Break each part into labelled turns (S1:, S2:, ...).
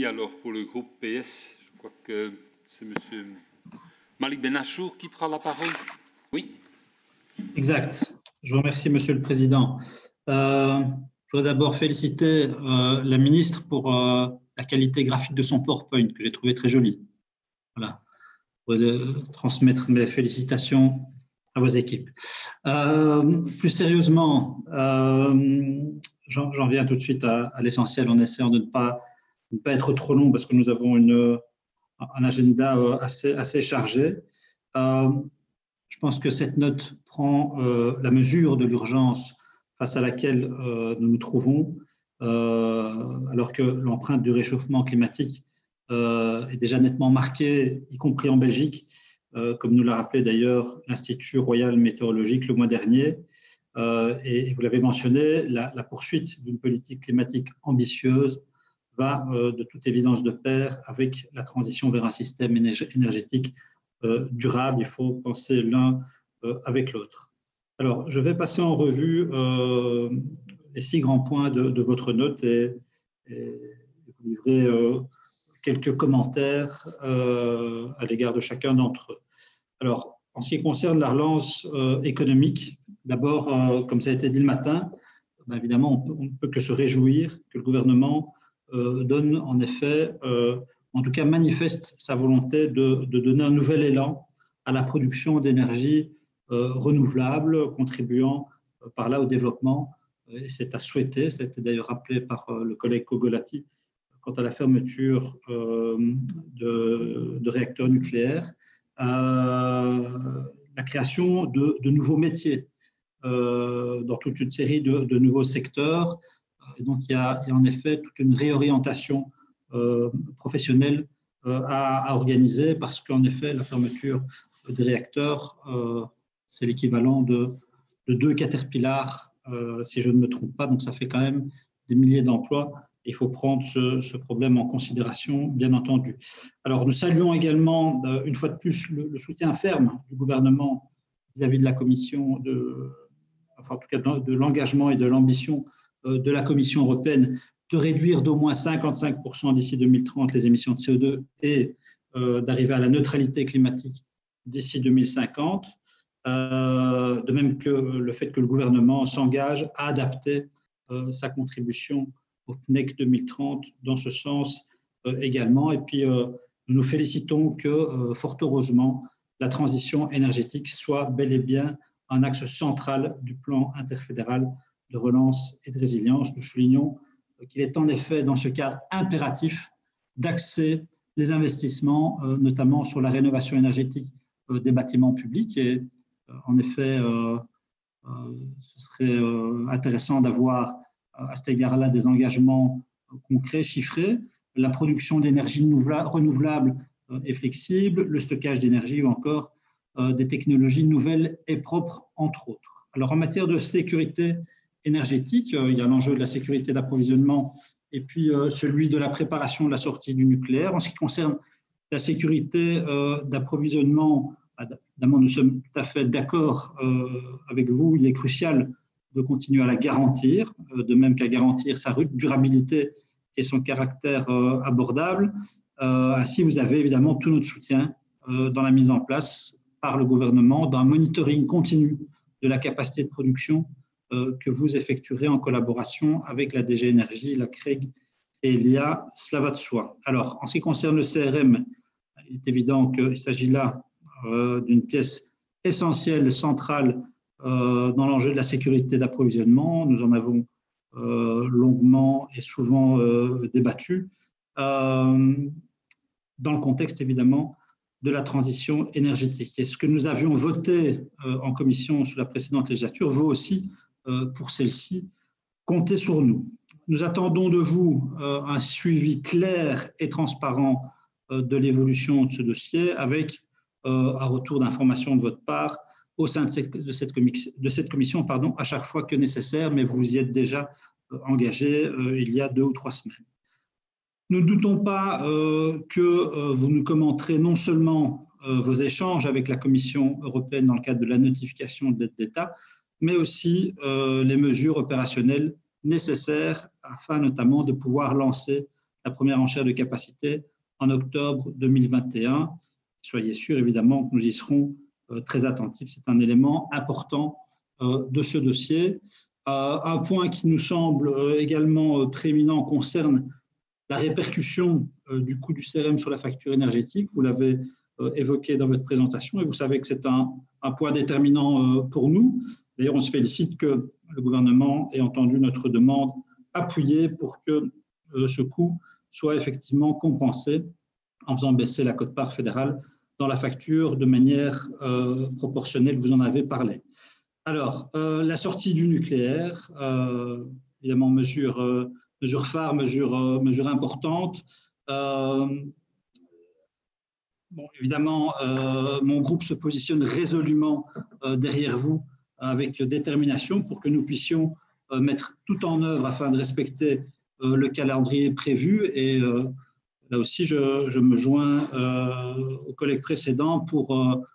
S1: Alors pour le groupe PS, je crois que c'est M. Malik Benachour qui prend la parole. Oui.
S2: Exact. Je vous remercie, Monsieur le Président. Je voudrais d'abord féliciter la ministre pour la qualité graphique de son PowerPoint, que j'ai trouvé très jolie. Voilà. Je voudrais transmettre mes félicitations à vos équipes. Plus sérieusement, j'en viens tout de suite à l'essentiel en essayant de ne pas être trop long parce que nous avons un agenda assez chargé. Je pense que cette note prend la mesure de l'urgence face à laquelle nous nous trouvons, alors que l'empreinte du réchauffement climatique est déjà nettement marquée, y compris en Belgique, comme nous l'a rappelé d'ailleurs l'Institut royal météorologique le mois dernier. Et vous l'avez mentionné, la poursuite d'une politique climatique ambitieuse va de toute évidence de pair avec la transition vers un système énergétique durable. Il faut penser l'un avec l'autre. Alors, je vais passer en revue les 6 grands points de votre note et vous livrer quelques commentaires à l'égard de chacun d'entre eux. Alors, en ce qui concerne la relance économique, d'abord, comme ça a été dit le matin, ben évidemment, on ne peut que se réjouir que le gouvernement donne en effet, en tout cas manifeste sa volonté de donner un nouvel élan à la production d'énergie renouvelable, contribuant par là au développement. Et c'est à souhaiter, ça a été d'ailleurs rappelé par le collègue Kogolati, quant à la fermeture de réacteurs nucléaires, la création de nouveaux métiers dans toute une série de nouveaux secteurs. Et donc, il y a en effet toute une réorientation professionnelle à organiser parce qu'en effet, la fermeture des réacteurs, c'est l'équivalent de 2 Caterpillar, si je ne me trompe pas. Donc, ça fait quand même des milliers d'emplois. Il faut prendre ce problème en considération, bien entendu. Alors, nous saluons également, une fois de plus, le soutien ferme du gouvernement vis-à-vis de la Commission, enfin, en tout cas de l'engagement et de l'ambition de la Commission européenne de réduire d'au moins 55% d'ici 2030 les émissions de CO2 et d'arriver à la neutralité climatique d'ici 2050. De même que le fait que le gouvernement s'engage à adapter sa contribution au PNEC 2030 dans ce sens également. Et puis, nous nous félicitons que, fort heureusement, la transition énergétique soit bel et bien un axe central du plan interfédéral de relance et de résilience. Nous soulignons qu'il est en effet dans ce cadre impératif d'axer les investissements, notamment sur la rénovation énergétique des bâtiments publics. Et en effet, ce serait intéressant d'avoir à cet égard-là des engagements concrets, chiffrés, la production d'énergie renouvelable et flexible, le stockage d'énergie ou encore des technologies nouvelles et propres, entre autres. Alors, en matière de sécurité énergétique, il y a l'enjeu de la sécurité d'approvisionnement et puis celui de la préparation de la sortie du nucléaire. En ce qui concerne la sécurité d'approvisionnement, évidemment, nous sommes tout à fait d'accord avec vous. Il est crucial de continuer à la garantir, de même qu'à garantir sa durabilité et son caractère abordable. Ainsi, vous avez évidemment tout notre soutien dans la mise en place par le gouvernement d'un monitoring continu de la capacité de production que vous effectuerez en collaboration avec la DG Énergie, la CREG et l'IA, cela va de soi. Alors, en ce qui concerne le CRM, il est évident qu'il s'agit là d'une pièce essentielle, centrale dans l'enjeu de la sécurité d'approvisionnement. Nous en avons longuement et souvent débattu, dans le contexte évidemment de la transition énergétique. Et ce que nous avions voté en commission sous la précédente législature vaut aussi pour celle-ci. Comptez sur nous. Nous attendons de vous un suivi clair et transparent de l'évolution de ce dossier avec un retour d'information de votre part au sein de cette commission, à chaque fois que nécessaire, mais vous y êtes déjà engagé il y a 2 ou 3 semaines. Nous ne doutons pas que vous nous commenterez non seulement vos échanges avec la Commission européenne dans le cadre de la notification de l'aide d'État, mais aussi les mesures opérationnelles nécessaires afin notamment de pouvoir lancer la première enchère de capacité en octobre 2021. Soyez sûrs, évidemment, que nous y serons très attentifs. C'est un élément important de ce dossier. Un point qui nous semble également prééminent concerne la répercussion du coût du CRM sur la facture énergétique. Vous l'avez évoqué dans votre présentation et vous savez que c'est un point déterminant pour nous. D'ailleurs, on se félicite que le gouvernement ait entendu notre demande appuyée pour que ce coût soit effectivement compensé en faisant baisser la quote-part fédérale dans la facture de manière proportionnelle. Vous en avez parlé. Alors, la sortie du nucléaire, évidemment, mesure phare, mesure importante. Bon, évidemment, mon groupe se positionne résolument derrière vous avec détermination pour que nous puissions mettre tout en œuvre afin de respecter le calendrier prévu. Et là aussi, je me joins aux collègues précédents pour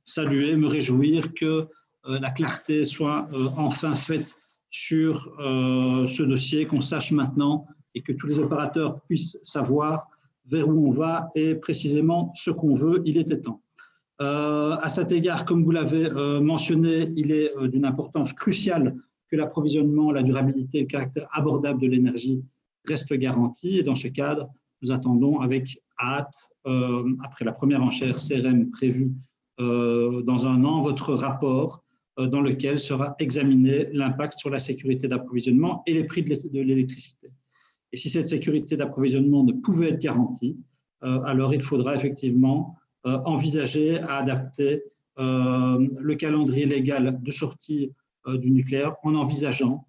S2: saluer, me réjouir que la clarté soit enfin faite sur ce dossier, qu'on sache maintenant et que tous les opérateurs puissent savoir vers où on va et précisément ce qu'on veut. Il était temps. À cet égard, comme vous l'avez mentionné, il est d'une importance cruciale que l'approvisionnement, la durabilité et le caractère abordable de l'énergie restent garantis. Et dans ce cadre, nous attendons avec hâte, après la première enchère CRM prévue dans un an, votre rapport dans lequel sera examiné l'impact sur la sécurité d'approvisionnement et les prix de l'électricité. Et si cette sécurité d'approvisionnement ne pouvait être garantie, alors il faudra effectivement envisager à adapter le calendrier légal de sortie du nucléaire en envisageant,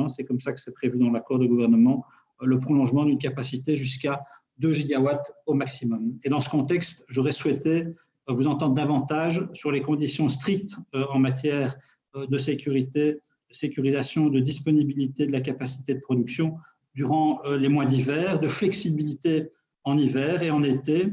S2: c'est comme ça que c'est prévu dans l'accord de gouvernement, le prolongement d'une capacité jusqu'à 2 gigawatts au maximum. Et dans ce contexte, j'aurais souhaité vous entendre davantage sur les conditions strictes en matière de sécurité, de sécurisation, de disponibilité de la capacité de production durant les mois d'hiver, de flexibilité en hiver et en été,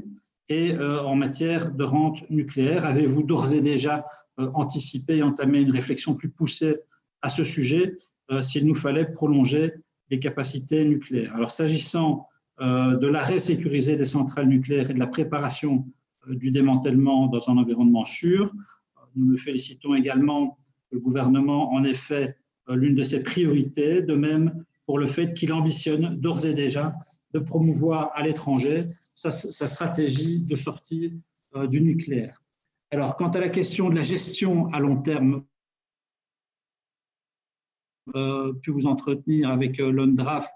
S2: et en matière de rente nucléaire. Avez-vous d'ores et déjà anticipé et entamé une réflexion plus poussée à ce sujet s'il nous fallait prolonger les capacités nucléaires? Alors, s'agissant de l'arrêt sécurisé des centrales nucléaires et de la préparation du démantèlement dans un environnement sûr, nous nous félicitons également que le gouvernement en ait fait l'une de ses priorités, de même pour le fait qu'il ambitionne d'ores et déjà de promouvoir à l'étranger sa stratégie de sortie du nucléaire. Alors, quant à la question de la gestion à long terme, pu vous entretenir avec l'ONDRAF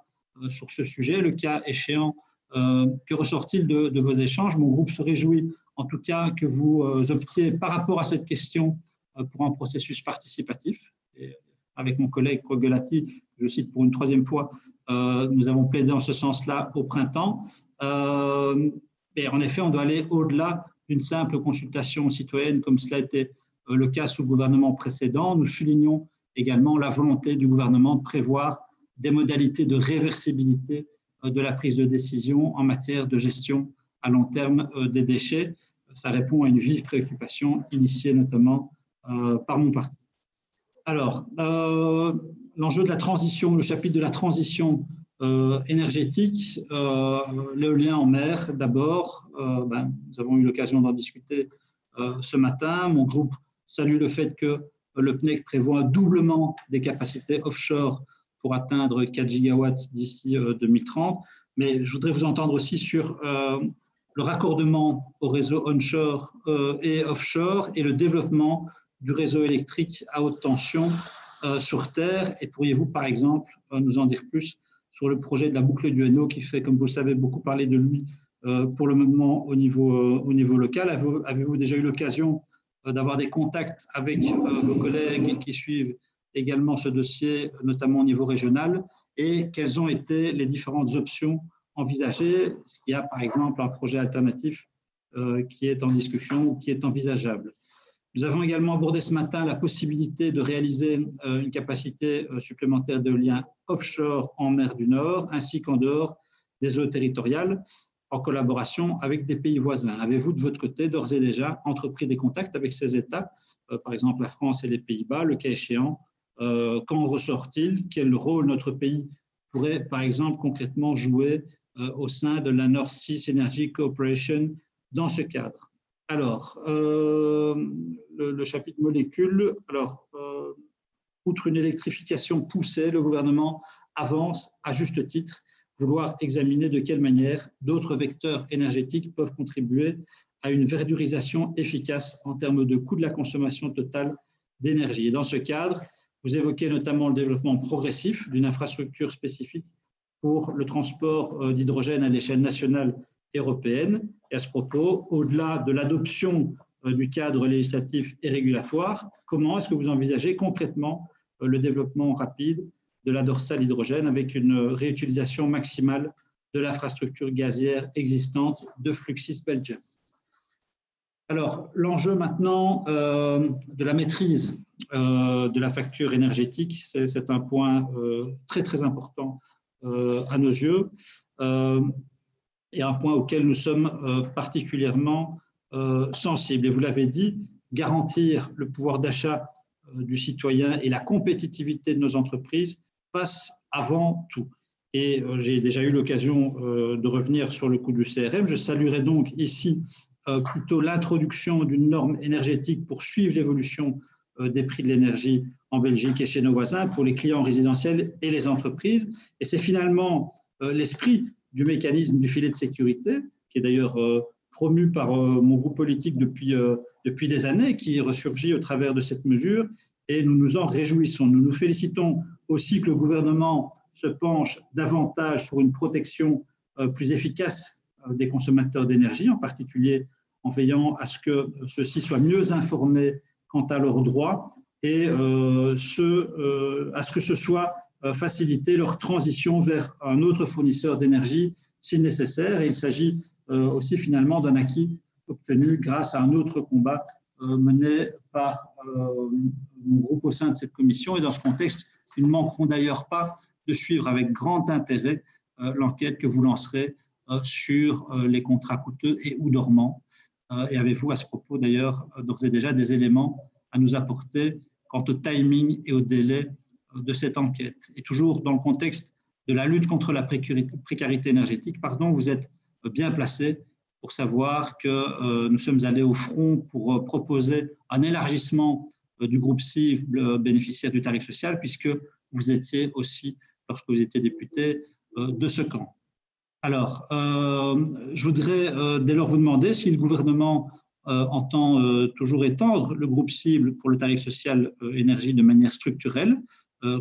S2: sur ce sujet, le cas échéant, que ressort-il de vos échanges? Mon groupe se réjouit en tout cas que vous optiez par rapport à cette question pour un processus participatif. Et avec mon collègue Rogelati, je cite pour une troisième fois, nous avons plaidé en ce sens-là au printemps. Et en effet, on doit aller au-delà d'une simple consultation citoyenne comme cela a été le cas sous le gouvernement précédent. Nous soulignons également la volonté du gouvernement de prévoir des modalités de réversibilité de la prise de décision en matière de gestion à long terme des déchets. Ça répond à une vive préoccupation initiée notamment par mon parti. Alors, l'enjeu de la transition, le chapitre de la transition énergétique, l'éolien en mer d'abord, nous avons eu l'occasion d'en discuter ce matin. Mon groupe salue le fait que le PNEC prévoit un doublement des capacités offshore pour atteindre 4 gigawatts d'ici 2030. Mais je voudrais vous entendre aussi sur le raccordement au réseau onshore et offshore et le développement du réseau électrique à haute tension sur Terre. Et pourriez-vous, par exemple, nous en dire plus sur le projet de la boucle du Hainaut qui fait, comme vous le savez, beaucoup parler de lui pour le moment au niveau local. Avez-vous déjà eu l'occasion d'avoir des contacts avec vos collègues qui suivent également ce dossier, notamment au niveau régional, et quelles ont été les différentes options envisagées? Est-ce qu'il y a, par exemple, un projet alternatif qui est en discussion ou qui est envisageable? Nous avons également abordé ce matin la possibilité de réaliser une capacité supplémentaire d'éolien offshore en mer du Nord, ainsi qu'en dehors des eaux territoriales, en collaboration avec des pays voisins. Avez-vous, de votre côté, d'ores et déjà entrepris des contacts avec ces États, par exemple la France et les Pays-Bas, le cas échéant? Qu'en ressort-il? Quel rôle notre pays pourrait, par exemple, concrètement jouer au sein de la North Sea Energy Cooperation dans ce cadre. Alors, le chapitre molécules, alors, outre une électrification poussée, le gouvernement avance à juste titre vouloir examiner de quelle manière d'autres vecteurs énergétiques peuvent contribuer à une verdurisation efficace en termes de coût de la consommation totale d'énergie. Et dans ce cadre, vous évoquez notamment le développement progressif d'une infrastructure spécifique pour le transport d'hydrogène à l'échelle nationale et européenne. Et à ce propos, au-delà de l'adoption du cadre législatif et régulatoire, comment est-ce que vous envisagez concrètement le développement rapide de la dorsale hydrogène avec une réutilisation maximale de l'infrastructure gazière existante de Fluxys Belgium? Alors, l'enjeu maintenant de la maîtrise de la facture énergétique, c'est un point très, très important à nos yeux et un point auquel nous sommes particulièrement sensibles. Et vous l'avez dit, garantir le pouvoir d'achat du citoyen et la compétitivité de nos entreprises passe avant tout. Et j'ai déjà eu l'occasion de revenir sur le coût du CRM. Je saluerai donc ici plutôt l'introduction d'une norme énergétique pour suivre l'évolution des prix de l'énergie en Belgique et chez nos voisins pour les clients résidentiels et les entreprises. Et c'est finalement l'esprit du mécanisme du filet de sécurité, qui est d'ailleurs promu par mon groupe politique depuis des années, qui ressurgit au travers de cette mesure, et nous nous en réjouissons. Nous nous félicitons aussi que le gouvernement se penche davantage sur une protection plus efficace des consommateurs d'énergie, en particulier en veillant à ce que ceux-ci soient mieux informés quant à leurs droits et à ce que ce soit faciliter leur transition vers un autre fournisseur d'énergie si nécessaire. Et il s'agit aussi finalement d'un acquis obtenu grâce à un autre combat mené par mon groupe au sein de cette commission. Et dans ce contexte, nous ne manquerons d'ailleurs pas de suivre avec grand intérêt l'enquête que vous lancerez sur les contrats coûteux et ou dormants. Et avez-vous à ce propos d'ailleurs d'ores et déjà des éléments à nous apporter quant au timing et au délai de cette enquête? Et toujours dans le contexte de la lutte contre la précarité énergétique, vous êtes bien placé pour savoir que nous sommes allés au front pour proposer un élargissement du groupe cible bénéficiaire du tarif social, puisque vous étiez aussi, lorsque vous étiez député, de ce camp. Alors, je voudrais dès lors vous demander si le gouvernement entend toujours étendre le groupe cible pour le tarif social énergie de manière structurelle,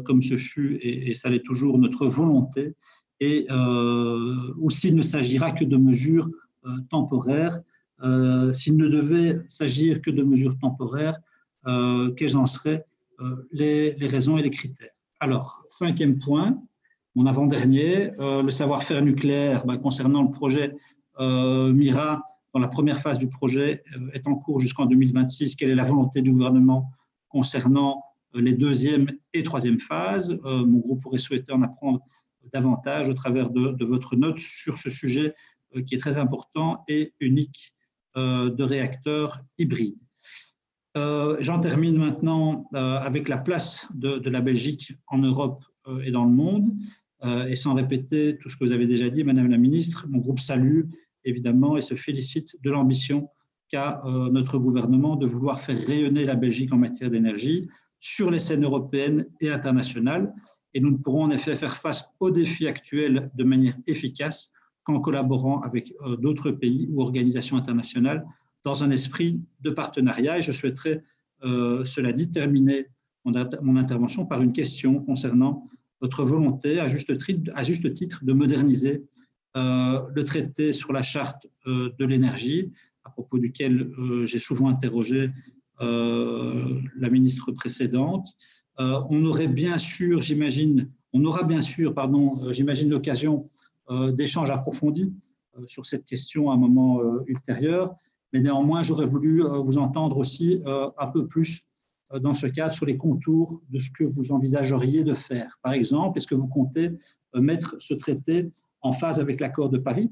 S2: comme ce fut et ça l'est toujours notre volonté, et ou s'il ne s'agira que de mesures temporaires. S'il ne devait s'agir que de mesures temporaires, quels en seraient les raisons et les critères? Alors, 5e point, mon avant-dernier, le savoir-faire nucléaire concernant le projet MIRA, dans la première phase du projet, est en cours jusqu'en 2026. Quelle est la volonté du gouvernement concernant les 2e et 3e phases? Mon groupe pourrait souhaiter en apprendre davantage au travers de votre note sur ce sujet qui est très important et unique de réacteurs hybrides. J'en termine maintenant avec la place de la Belgique en Europe et dans le monde. Et sans répéter tout ce que vous avez déjà dit, Madame la Ministre, mon groupe salue évidemment et se félicite de l'ambition qu'a notre gouvernement de vouloir faire rayonner la Belgique en matière d'énergie sur les scènes européennes et internationales. Et nous ne pourrons en effet faire face aux défis actuels de manière efficace qu'en collaborant avec d'autres pays ou organisations internationales dans un esprit de partenariat. Et je souhaiterais, cela dit, terminer mon intervention par une question concernant votre volonté, à juste titre, de moderniser le traité sur la charte de l'énergie, à propos duquel j'ai souvent interrogé la ministre précédente. On aura bien sûr, j'imagine, l'occasion d'échanges approfondis sur cette question à un moment ultérieur, mais néanmoins, j'aurais voulu vous entendre aussi un peu plus dans ce cadre sur les contours de ce que vous envisageriez de faire. Par exemple, est-ce que vous comptez mettre ce traité en phase avec l'accord de Paris?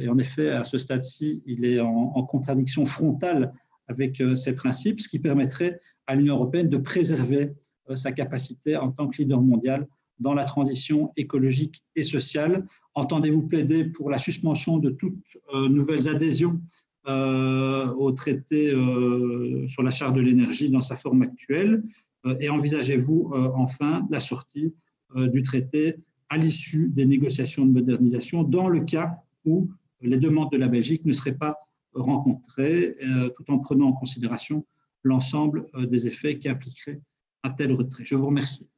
S2: Et en effet, à ce stade-ci, il est en contradiction frontale avec ces principes, ce qui permettrait à l'Union européenne de préserver sa capacité en tant que leader mondial dans la transition écologique et sociale? Entendez-vous plaider pour la suspension de toutes nouvelles adhésions au traité sur la charte de l'énergie dans sa forme actuelle? Et envisagez-vous enfin la sortie du traité à l'issue des négociations de modernisation dans le cas où les demandes de la Belgique ne seraient pas rencontrées, tout en prenant en considération l'ensemble des effets qu'impliquerait un tel retrait? Je vous remercie.